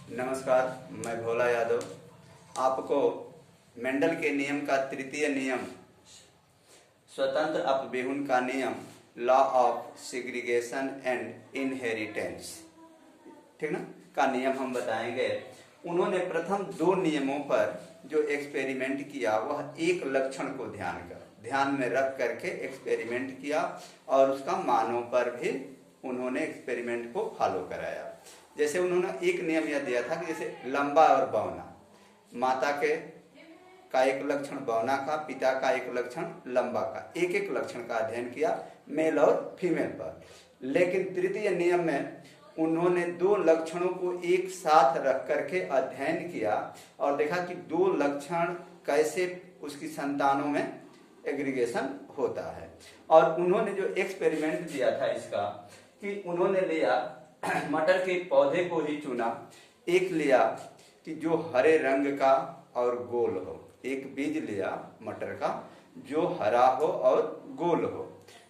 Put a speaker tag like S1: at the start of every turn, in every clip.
S1: नमस्कार, मैं भोला यादव आपको मेंडल के नियम का तृतीय नियम, स्वतंत्र अपव्यूहन का नियम, law of segregation and inheritance, ठीक ना, का नियम हम बताएंगे। उन्होंने प्रथम दो नियमों पर जो एक्सपेरिमेंट किया वह एक लक्षण को ध्यान में रख करके एक्सपेरिमेंट किया और उसका मानों पर भी उन्होंने एक्सपेरिमेंट को फॉलो कराया। जैसे उन्होंने एक नियम यह दिया था कि जैसे लंबा और बौना, माता के का एक लक्षण बौना का, पिता का एक लक्षण लंबा का, एक एक लक्षण का अध्ययन किया मेल और फीमेल पर। लेकिन तृतीय नियम में उन्होंने दो लक्षणों को एक साथ रख करके अध्ययन किया और देखा कि दो लक्षण कैसे उसकी संतानों में एग्रीगेशन होता है। और उन्होंने जो एक्सपेरिमेंट दिया था इसका कि उन्होंने लिया मटर के पौधे को ही चुना, एक लिया कि जो हरे रंग का और गोल हो, एक बीज लिया मटर का जो हरा हो और गोल हो,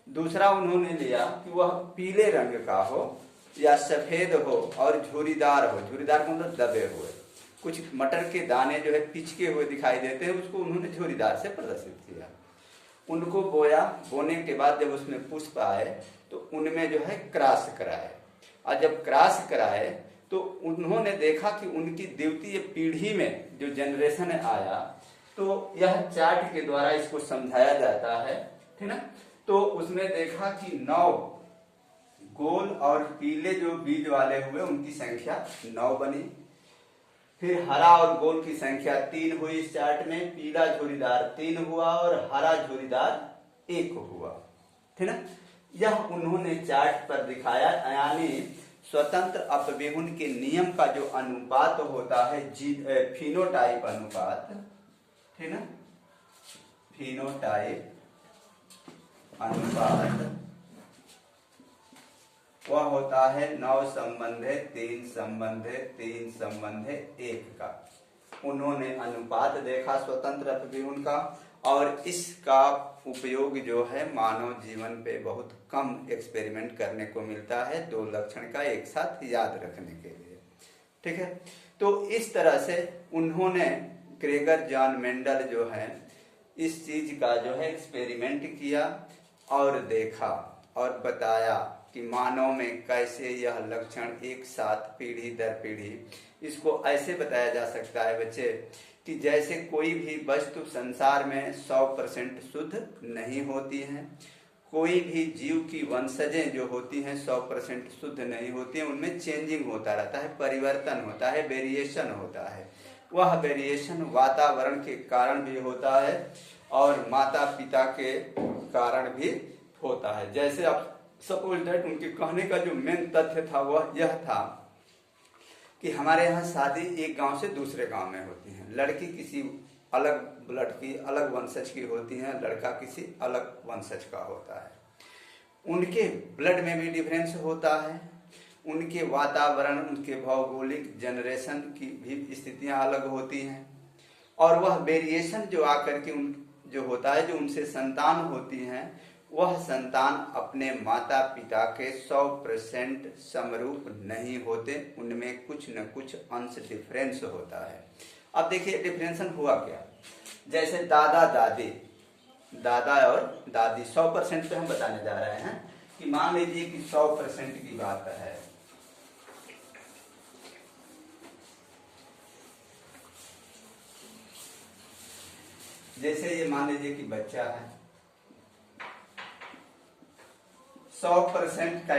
S1: दूसरा उन्होंने लिया कि वह पीले रंग का हो या सफेद हो और झुरीदार हो। झुरीदार का मतलब दबे हुए, कुछ मटर के दाने जो है पिचके हुए दिखाई देते हैं, उसको उन्होंने झुरीदार से प्रदर्शित किया। उनको बोया, बोने के बाद जब उसमें पुष्प आए तो उनमें जो है क्रॉस कराए, और जब क्रॉस कराए तो उन्होंने देखा कि उनकी द्वितीय पीढ़ी में जो जनरेशन आया, तो यह चार्ट के द्वारा इसको समझाया जाता है, ठीक ना। तो उसमें देखा कि 9 गोल और पीले जो बीज वाले हुए उनकी संख्या 9 बनी। फिर हरा और गोल की संख्या 3 हुई इस चार्ट में, पीला झुरीदार 3 हुआ और हरा झुरीदार 1 हुआ, ठीक ना। यह उन्होंने चार्ट पर दिखाया, यानी स्वतंत्र अपव्यूहन के नियम का जो अनुपात होता है फिनोटाइप अनुपात, ठीक ना, फिनोटाइप अनुपात वह होता है 9 संबंधे 3 संबंधे 3 संबंधे 1 का। उन्होंने अनुपात देखा स्वतंत्र अपव्यूहन का, और इसका उपयोग जो है मानव जीवन पे बहुत कम एक्सपेरिमेंट करने को मिलता है, दो लक्षण का एक साथ याद रखने के लिए, ठीक है। तो इस तरह से उन्होंने ग्रेगर जॉन मेंडल जो है इस चीज का जो है एक्सपेरिमेंट किया और देखा और बताया कि मानव में कैसे यह लक्षण एक साथ पीढ़ी दर पीढ़ी, इसको ऐसे बताया जा सकता है बच्चे कि जैसे कोई भी वस्तु संसार में 100% शुद्ध नहीं होती हैं, कोई भी जीव की वंशजें जो होती हैं 100% शुद्ध नहीं होती हैं, उनमें चेंजिंग होता रहता है, परिवर्तन होता है, वेरिएशन होता है। वह वेरिएशन वातावरण के कारण भी होता है और माता पिता के कारण भी होता है। जैसे आप सपोज दैट उनके कहने का जो मेन तथ्य था वह यह था कि हमारे यहाँ शादी एक गांव से दूसरे गांव में होती है, लड़की किसी अलग ब्लड की अलग वंशज की होती है, लड़का किसी अलग वंशज का होता है। उनके ब्लड में भी डिफरेंस होता है, उनके वातावरण, उनके भौगोलिक जनरेशन की भी स्थितियां अलग होती हैं, और वह वेरिएशन जो आकर के जो होता है, जो उनसे संतान होती हैं, वह संतान अपने माता पिता के 100% समरूप नहीं होते, उनमें कुछ न कुछ अंश डिफरेंस होता है। अब देखिए डिफरेंशन हुआ क्या, जैसे दादा दादी, दादा और दादी 100% पे हम बताने जा रहे हैं कि मान लीजिए कि 100% की बात है, जैसे ये मान लीजिए कि बच्चा है, 100%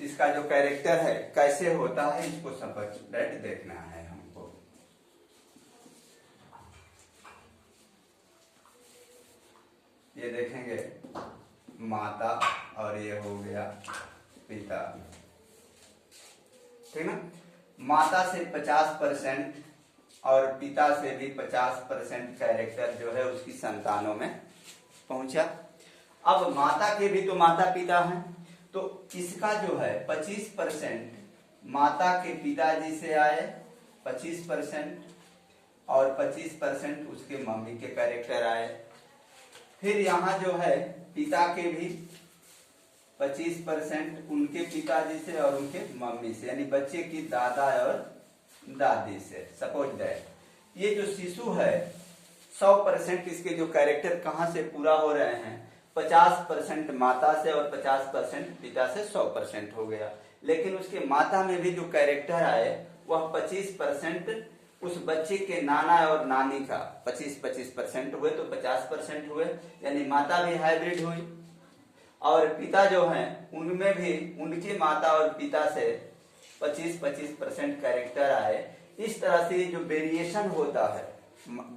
S1: इसका जो कैरेक्टर है कैसे होता है इसको समझ देखना है हमको। ये देखेंगे माता और ये हो गया पिता, ठीक ना। माता से 50% और पिता से भी 50% कैरेक्टर जो है उसकी संतानों में पहुंचा। अब माता के भी तो माता पिता हैं, तो इसका जो है 25% माता के पिताजी से आए 25%, और 25% उसके मम्मी के कैरेक्टर आए। फिर यहाँ जो है पिता के भी 25% उनके पिताजी से और उनके मम्मी से, यानी बच्चे की दादा और दादी से। सपोज दैट ये जो शिशु है 100% इसके जो कैरेक्टर कहाँ से पूरा हो रहे हैं, 50% माता से और 50% पिता से 100% हो गया। लेकिन उसके माता में भी जो कैरेक्टर आए वह 25% उस बच्चे के नाना और नानी का 25% हुए तो 50% हुए, यानी माता भी हाइब्रिड हुई। और पिता जो हैं उनमें भी उनकी माता और पिता से 25% कैरेक्टर आए। इस तरह से जो वेरिएशन होता है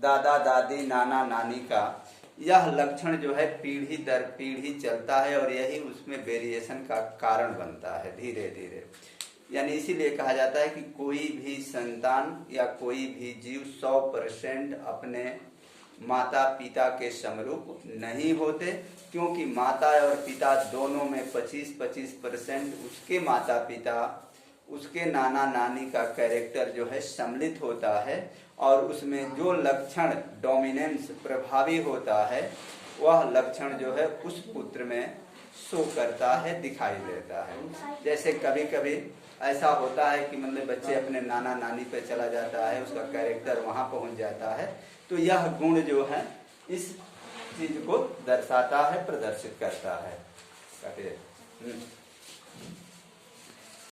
S1: दादा दादी नाना नानी का, यह लक्षण जो है पीढ़ी दर पीढ़ी चलता है और यही उसमें वेरिएशन का कारण बनता है धीरे धीरे। यानी इसीलिए कहा जाता है कि कोई भी संतान या कोई भी जीव 100% अपने माता पिता के समरूप नहीं होते, क्योंकि माता और पिता दोनों में 25% उसके माता पिता उसके नाना नानी का कैरेक्टर जो है सम्मिलित होता है और उसमें जो लक्षण डोमिनेंस प्रभावी होता है वह लक्षण जो है उस पुत्र में शो करता है, दिखाई देता है। जैसे कभी कभी ऐसा होता है कि मतलब बच्चे अपने नाना नानी पे चला जाता है, उसका कैरेक्टर वहां पहुंच जाता है, तो यह गुण जो है इस चीज को दर्शाता है, प्रदर्शित करता है।